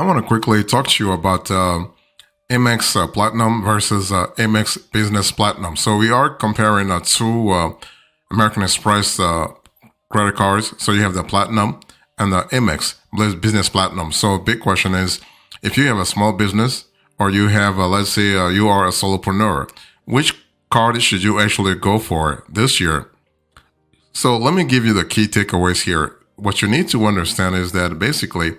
I want to quickly talk to you about Amex Platinum versus Amex Business Platinum. So we are comparing two American Express credit cards. So you have the Platinum and the Amex Business Platinum. So big question is, if you have a small business or you have, let's say, you are a solopreneur, which card should you actually go for this year? So let me give you the key takeaways here. What you need to understand is that basically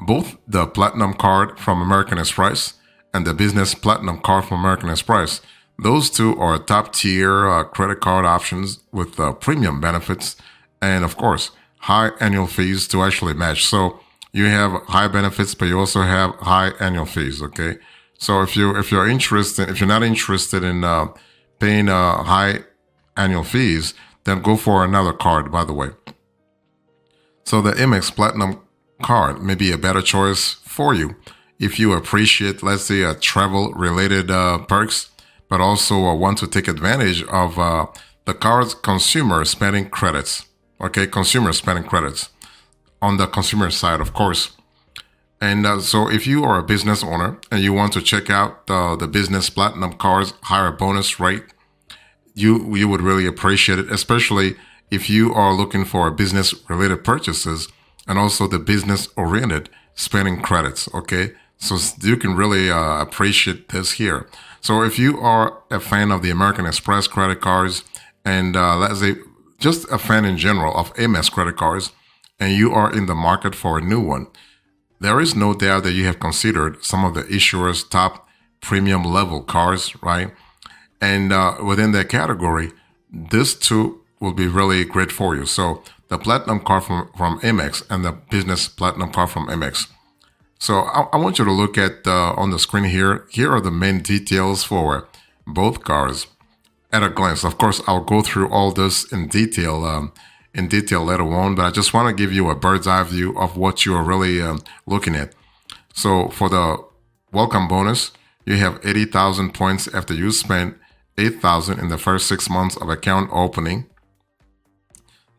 both the Platinum card from American Express and the Business Platinum card from American Express, those two are top tier credit card options with premium benefits and, of course, high annual fees to actually match. So you have high benefits, but you also have high annual fees. Okay, so if you're not interested in paying high annual fees, then go for another card. By the way, so the Amex Platinum card may be a better choice for you if you appreciate, let's say, travel-related perks, but also want to take advantage of the card's consumer spending credits. Okay, consumer spending credits on the consumer side, of course. And so if you are a business owner and you want to check out the Business Platinum card's higher bonus rate, you would really appreciate it, especially if you are looking for business-related purchases and also the business-oriented spending credits, okay? So you can really appreciate this here. So if you are a fan of the American Express credit cards and let's say just a fan in general of Amex credit cards, and you are in the market for a new one, there is no doubt that you have considered some of the issuer's top premium level cards, right? And within that category, this too will be really great for you. So the Platinum card from Amex and the Business Platinum card from Amex. So I want you to look at on the screen here. Here are the main details for both cards at a glance. Of course, I'll go through all this in detail later on, but I just want to give you a bird's eye view of what you are really looking at. So for the welcome bonus, you have 80,000 points after you spend 8,000 in the first 6 months of account opening.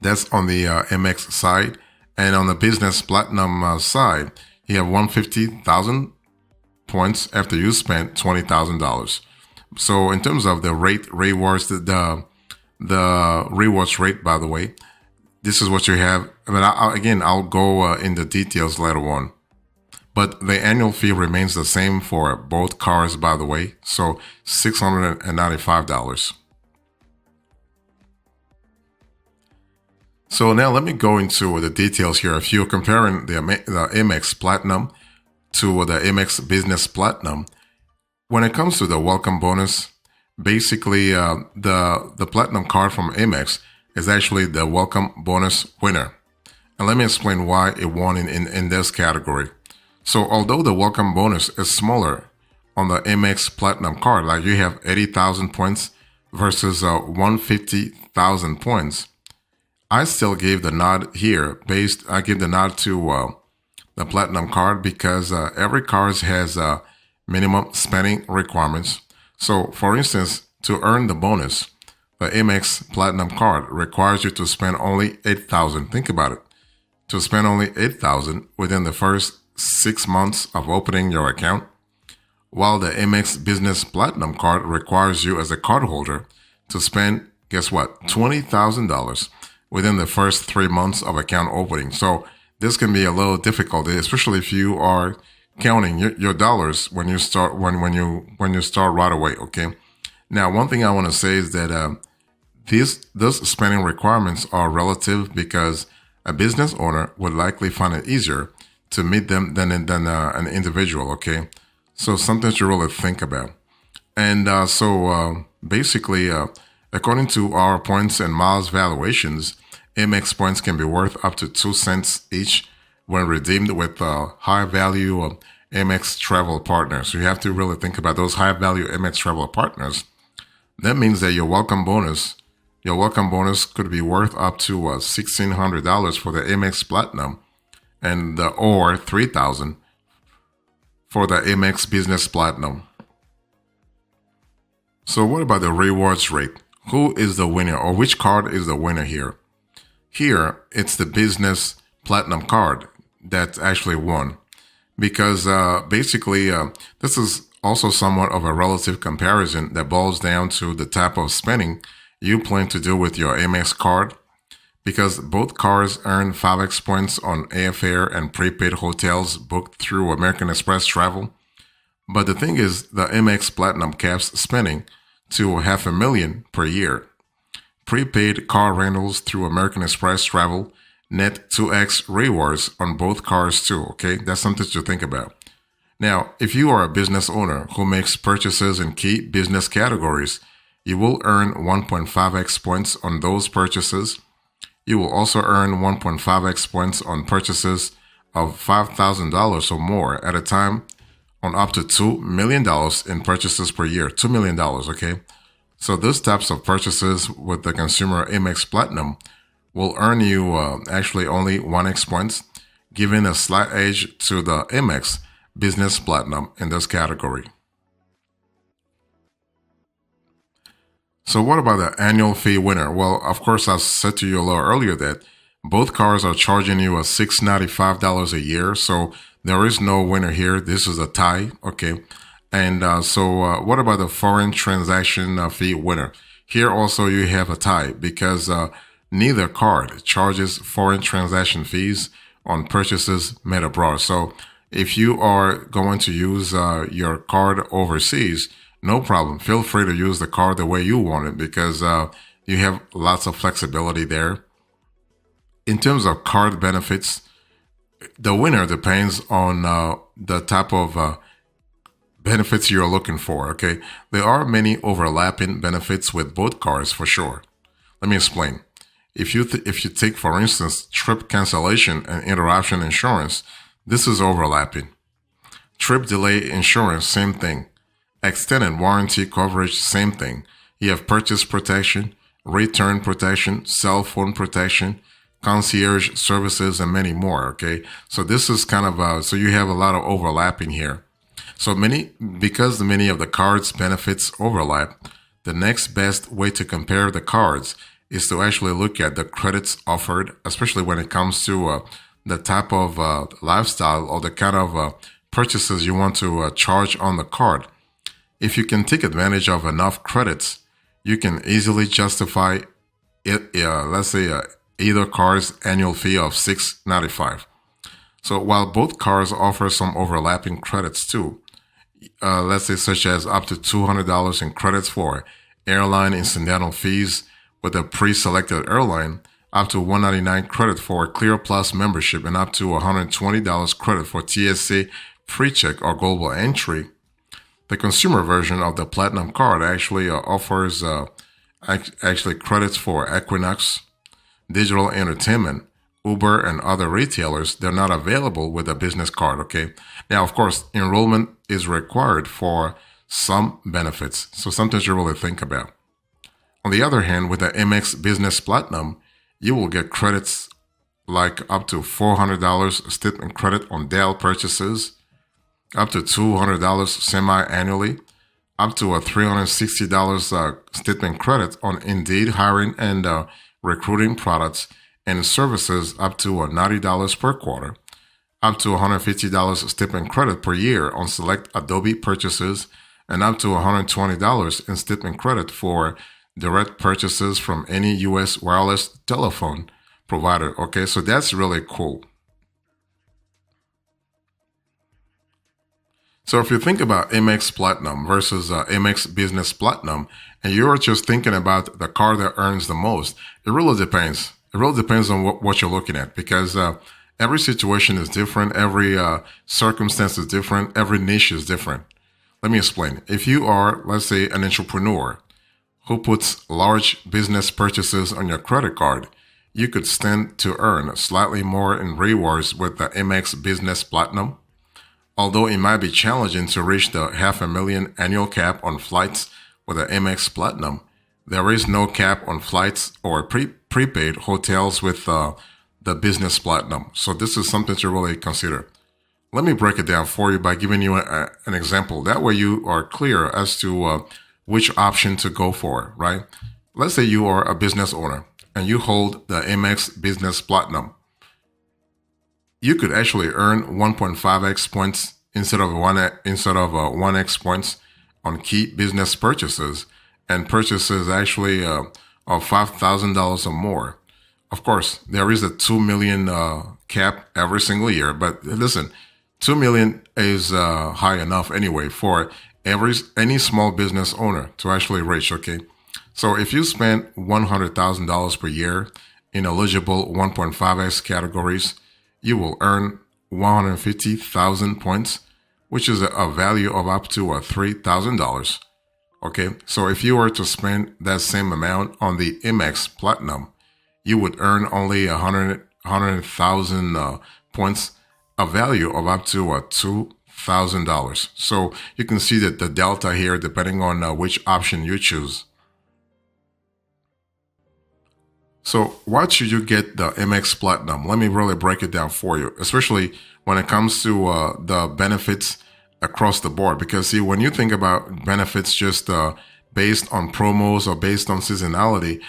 That's on the Amex side. And on the Business Platinum side, you have 150,000 points after you spent $20,000. So in terms of the rewards, the rewards rate, by the way, this is what you have. But I'll go in the details later on. But the annual fee remains the same for both cards, by the way. So $695. So now let me go into the details here. If you're comparing the Amex Platinum to the Amex Business Platinum, when it comes to the welcome bonus, basically the Platinum card from Amex is actually the welcome bonus winner. And let me explain why it won in this category. So although the welcome bonus is smaller on the Amex Platinum card, like you have 80,000 points versus 150,000 points, I still gave the nod here. I give the nod to the Platinum card because every card has minimum spending requirements. So for instance, to earn the bonus, the Amex Platinum card requires you to spend only 8,000. Think about it. To spend only 8,000 within the first 6 months of opening your account, while the Amex Business Platinum card requires you as a cardholder to spend, guess what, $20,000 within the first 3 months of account opening. So this can be a little difficult, especially if you are counting your dollars when you start when you start right away. Okay. Now, one thing I want to say is that these spending requirements are relative because a business owner would likely find it easier to meet them than an individual. Okay, so something to really think about. And basically, according to our points and miles valuations, Amex points can be worth up to 2 cents each when redeemed with high value Amex travel partners. So you have to really think about those high value Amex travel partners. That means that your welcome bonus could be worth up to $1,600 for the Amex Platinum and or $3,000 for the Amex Business Platinum. So what about the rewards rate? Who is the winner, or which card is the winner here? Here, it's the Business Platinum card that's actually won because basically this is also somewhat of a relative comparison that boils down to the type of spending you plan to do with your Amex card, because both cards earn 5x points on airfare and prepaid hotels booked through American Express Travel. But the thing is, the Amex Platinum caps spending to half a million per year. Prepaid car rentals through American Express Travel net 2x rewards on both cars too, okay? That's something to think about. Now, if you are a business owner who makes purchases in key business categories, you will earn 1.5x points on those purchases. You will also earn 1.5x points on purchases of $5,000 or more at a time on up to $2 million in purchases per year. $2 million, okay? So those types of purchases with the consumer Amex Platinum will earn you actually only 1x points, giving a slight edge to the Amex Business Platinum in this category. So what about the annual fee winner? Well, of course, I said to you a little earlier that both cars are charging you a $695 a year. So there is no winner here. This is a tie. Okay. And what about the foreign transaction fee winner? Here also you have a tie because neither card charges foreign transaction fees on purchases made abroad. So if you are going to use your card overseas, no problem. Feel free to use the card the way you want it because you have lots of flexibility there. In terms of card benefits, the winner depends on the type of benefits you're looking for, okay? There are many overlapping benefits with both cards for sure. Let me explain. If you take, for instance, trip cancellation and interruption insurance, this is overlapping. Trip delay insurance, same thing. Extended warranty coverage, same thing. You have purchase protection, return protection, cell phone protection, concierge services, and many more, okay? So this is kind of, so you have a lot of overlapping here. So because many of the cards' benefits overlap, the next best way to compare the cards is to actually look at the credits offered, especially when it comes to the type of lifestyle or the kind of purchases you want to charge on the card. If you can take advantage of enough credits, you can easily justify it. Let's say either card's annual fee of $695. So while both cards offer some overlapping credits too, let's say such as up to $200 in credits for airline incidental fees with a pre-selected airline, up to $199 credit for Clear Plus membership, and up to $120 credit for TSA PreCheck or Global Entry. The consumer version of the Platinum card actually offers actually credits for Equinox, digital entertainment, Uber, and other retailers. They're not available with a business card, okay? Now, of course, enrollment is required for some benefits, so something to really think about. On the other hand, with the Amex Business Platinum, you will get credits like up to $400 statement credit on Dell purchases, up to $200 semi-annually, up to a $360 statement credit on Indeed hiring and recruiting products and services, up to $90 per quarter, up to $150 statement credit per year on select Adobe purchases, and up to $120 in statement credit for direct purchases from any U.S. wireless telephone provider. Okay, so that's really cool. So if you think about Amex Platinum versus Amex Business Platinum, and you're just thinking about the card that earns the most, it really depends. It really depends on what you're looking at because every situation is different. Every circumstance is different. Every niche is different. Let me explain. If you are, let's say, an entrepreneur who puts large business purchases on your credit card, you could stand to earn slightly more in rewards with the Amex Business Platinum. Although it might be challenging to reach the $500,000 annual cap on flights with the Amex Platinum, there is no cap on flights or prepaid hotels with the Business Platinum. So this is something to really consider. Let me break it down for you by giving you an example. That way you are clear as to which option to go for, right? Let's say you are a business owner and you hold the Amex Business Platinum. you could actually earn 1.5x points instead of 1x points on key business purchases and purchases actually of $5,000 or more. Of course, there is a 2 million cap every single year, but listen, 2 million is high enough anyway for any small business owner to actually reach. Okay, so if you spend $100,000 per year in eligible 1.5x categories, you will earn 150,000 points, which is a value of up to $3,000. Okay, so if you were to spend that same amount on the Amex Platinum, you would earn only 100,000 points, a value of up to $2,000. So you can see that the delta here, depending on which option you choose. So why should you get the Amex Platinum? Let me really break it down for you, especially when it comes to the benefits across the board. Because see, when you think about benefits just based on promos or based on seasonality,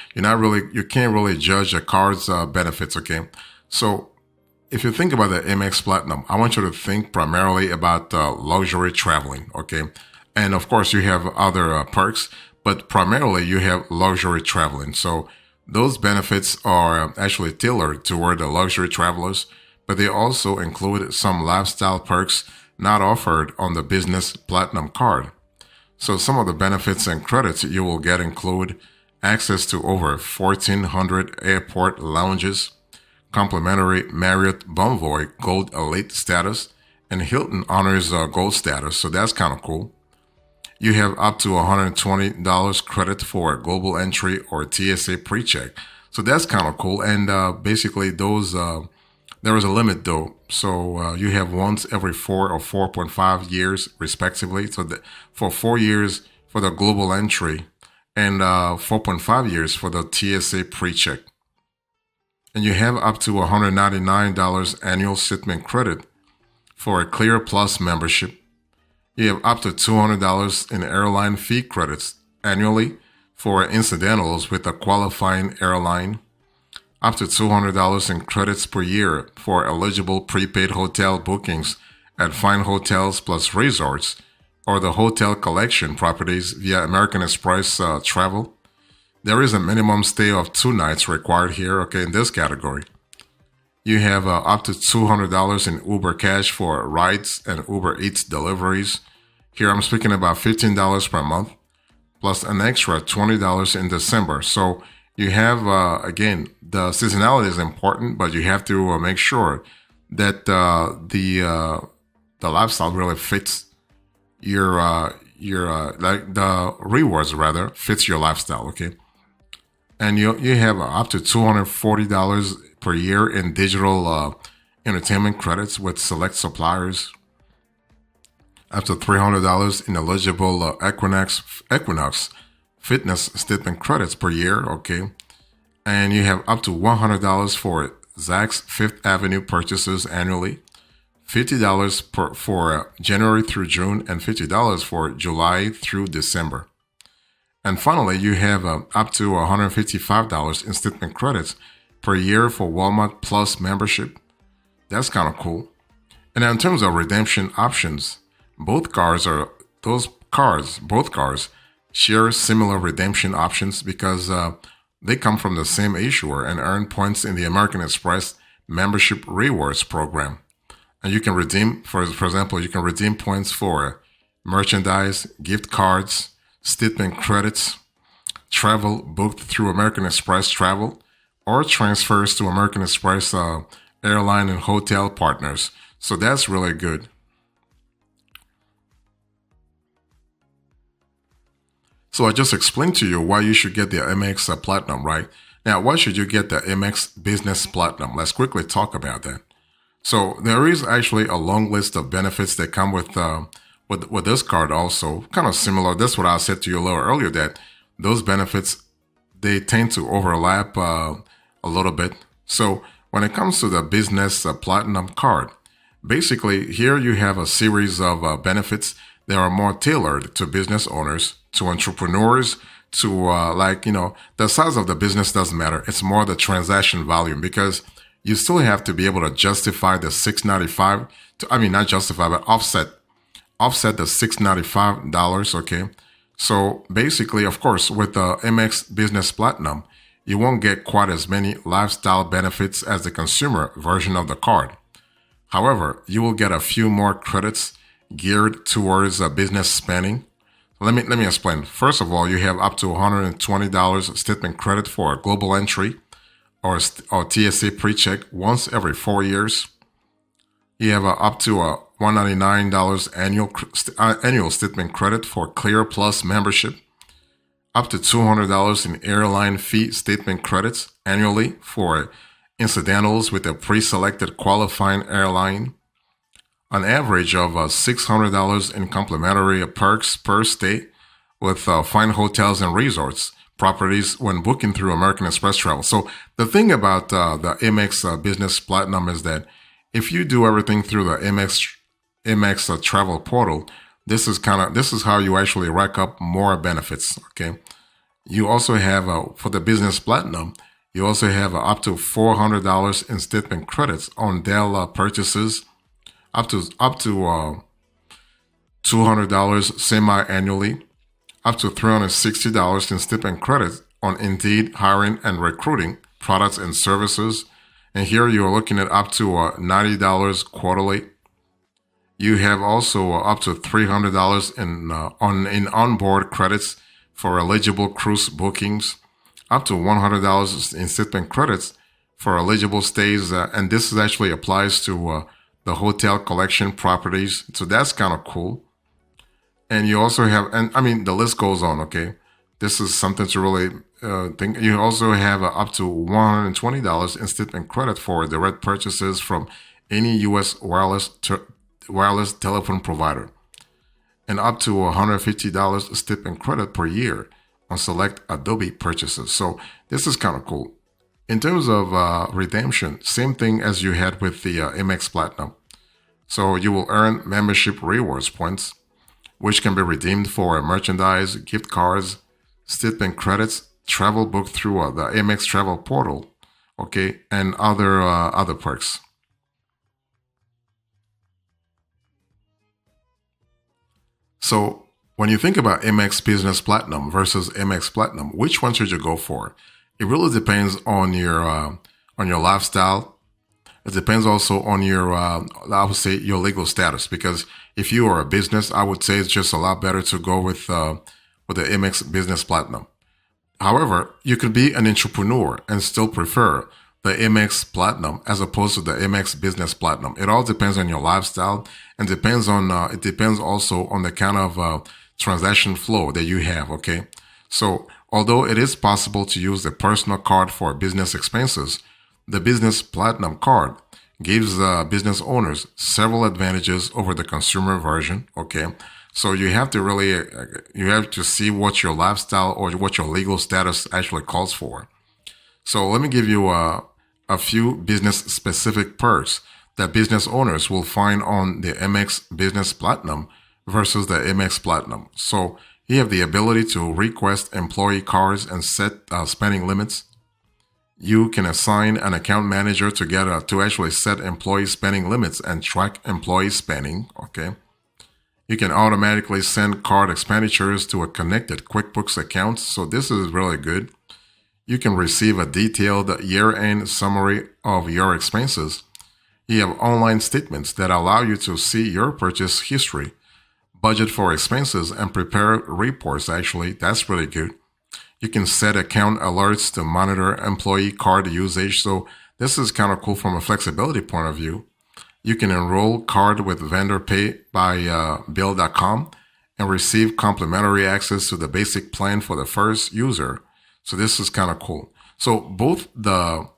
you can't really judge a card's benefits. Okay, so if you think about the Amex Platinum, I want you to think primarily about luxury traveling. Okay, and of course you have other perks, but primarily you have luxury traveling. So those benefits are actually tailored toward the luxury travelers, but they also include some lifestyle perks not offered on the Business Platinum card. So some of the benefits and credits you will get include access to over 1,400 airport lounges, complimentary Marriott Bonvoy Gold Elite status, and Hilton Honors Gold status. So that's kind of cool. You have up to $120 credit for global entry or TSA pre-check. So that's kind of cool. And basically those, there is a limit though. So you have once every 4 or 4.5 years respectively. So for 4 years for the global entry and 4.5 years for the TSA pre-check. And you have up to $199 annual shipment credit for a Clear Plus membership. You have up to $200 in airline fee credits annually for incidentals with a qualifying airline, up to $200 in credits per year for eligible prepaid hotel bookings at fine hotels plus resorts or the hotel collection properties via American Express travel. There is a minimum stay of 2 nights required here, okay, in this category. You have up to $200 in Uber Cash for rides and Uber Eats deliveries. Here I'm speaking about $15 per month, plus an extra $20 in December. So you have, again, the seasonality is important, but you have to make sure that the lifestyle really fits your like the rewards rather fits your lifestyle, okay? And you have up to $240 per year in digital entertainment credits with select suppliers, up to $300 in eligible Equinox fitness statement credits per year, okay? And you have up to $100 for Zach's Fifth Avenue purchases annually, $50 for January through June, and $50 for July through December. And finally, you have up to $155 in statement credits per year for Walmart Plus membership. That's kind of cool. And now in terms of redemption options, both cars share similar redemption options because they come from the same issuer and earn points in the American Express membership rewards program. And you can redeem, for example, you can redeem points for merchandise, gift cards, statement credits, travel booked through American Express Travel, or transfers to American Express airline and hotel partners. So that's really good. So I just explained to you why you should get the Amex Platinum, right? Now, why should you get the Amex Business Platinum? Let's quickly talk about that. So there is actually a long list of benefits that come with this card also, kind of similar. That's what I said to you a little earlier, that those benefits, they tend to overlap a little bit. So when it comes to the Business Platinum card, basically here you have a series of benefits that are more tailored to business owners, to entrepreneurs, to the size of the business doesn't matter. It's more the transaction volume because you still have to be able to justify the 695 to, I mean, not justify, but offset the $695, okay? So basically, of course, with the Amex Business Platinum, you won't get quite as many lifestyle benefits as the consumer version of the card. However, you will get a few more credits geared towards business spending. Let me explain. First of all, you have up to $120 statement credit for a global entry or TSA pre-check once every 4 years. You have up to a $199 annual statement credit for Clear Plus membership, up to $200 in airline fee statement credits annually for incidentals with a pre-selected qualifying airline, an average of $600 in complimentary perks per stay with fine hotels and resorts properties when booking through American Express Travel. So the thing about the Amex Business Platinum is that if you do everything through the Amex travel portal, this is how you actually rack up more benefits. Okay, you also have for the Business Platinum, you also have up to $400 in statement credits on Dell purchases, up to $200 semi-annually, up to $360 in statement credits on Indeed hiring and recruiting products and services. And here you are looking at up to $90 quarterly. You have also up to $300 in onboard credits for eligible cruise bookings, up to $100 in statement credits for eligible stays, and this actually applies to the hotel collection properties. So that's kind of cool. And you also have, and I mean, the list goes on, okay? This is something to really think. You also have up to $120 in statement credit for direct purchases from any U.S. wireless telephone provider, and up to $150 statement credit per year on select Adobe purchases. So this is kind of cool. In terms of redemption, same thing as you had with the Amex Platinum. So you will earn membership rewards points, which can be redeemed for merchandise, gift cards, statement credits, travel booked through the Amex travel portal, okay, and other perks. So when you think about Amex Business Platinum versus Amex Platinum, which one should you go for? It really depends on your lifestyle. It depends also on your, I would say, your legal status. Because if you are a business, I would say it's just a lot better to go with the Amex Business Platinum. However, you could be an entrepreneur and still prefer the Amex Platinum as opposed to the Amex Business Platinum. It all depends on your lifestyle and it depends also on the kind of transaction flow that you have. Okay, so although it is possible to use the personal card for business expenses, the Business Platinum card gives business owners several advantages over the consumer version. Okay, so you have to see what your lifestyle or what your legal status actually calls for. So let me give you a few business specific perks that business owners will find on the Amex Business Platinum versus the Amex Platinum. So you have the ability to request employee cards and set spending limits. You can assign an account manager to actually set employee spending limits and track employee spending. Okay. You can automatically send card expenditures to a connected QuickBooks account. So this is really good. You can receive a detailed year-end summary of your expenses. You have online statements that allow you to see your purchase history, budget for expenses, and prepare reports. Actually, that's really good. You can set account alerts to monitor employee card usage. So this is kind of cool from a flexibility point of view. You can enroll card with vendor pay by bill.com and receive complimentary access to the basic plan for the first user. So this is kind of cool. So both the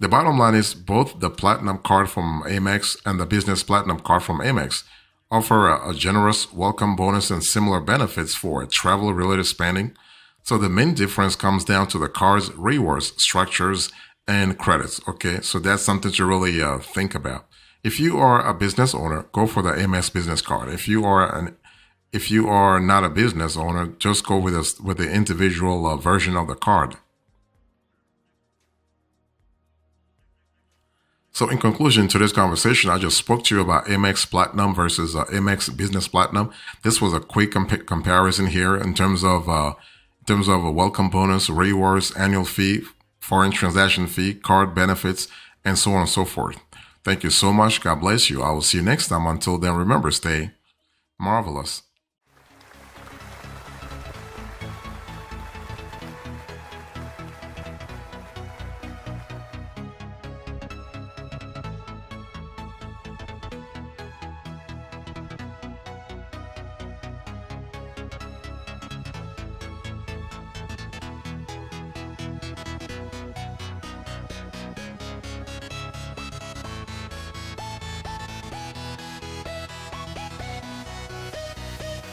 bottom line is both the Platinum card from Amex and the Business Platinum card from Amex offer a generous welcome bonus and similar benefits for travel-related spending. So the main difference comes down to the card's rewards, structures, and credits. Okay, so that's something to really think about. If you are a business owner, go for the Amex Business Card. If you are not a business owner, just go with the individual version of the card. So, in conclusion to this conversation, I just spoke to you about Amex Platinum versus Amex Business Platinum. This was a quick comparison here in terms of a welcome bonus, rewards, annual fee, foreign transaction fee, card benefits, and so on and so forth. Thank you so much. God bless you. I will see you next time. Until then, remember, stay marvelous.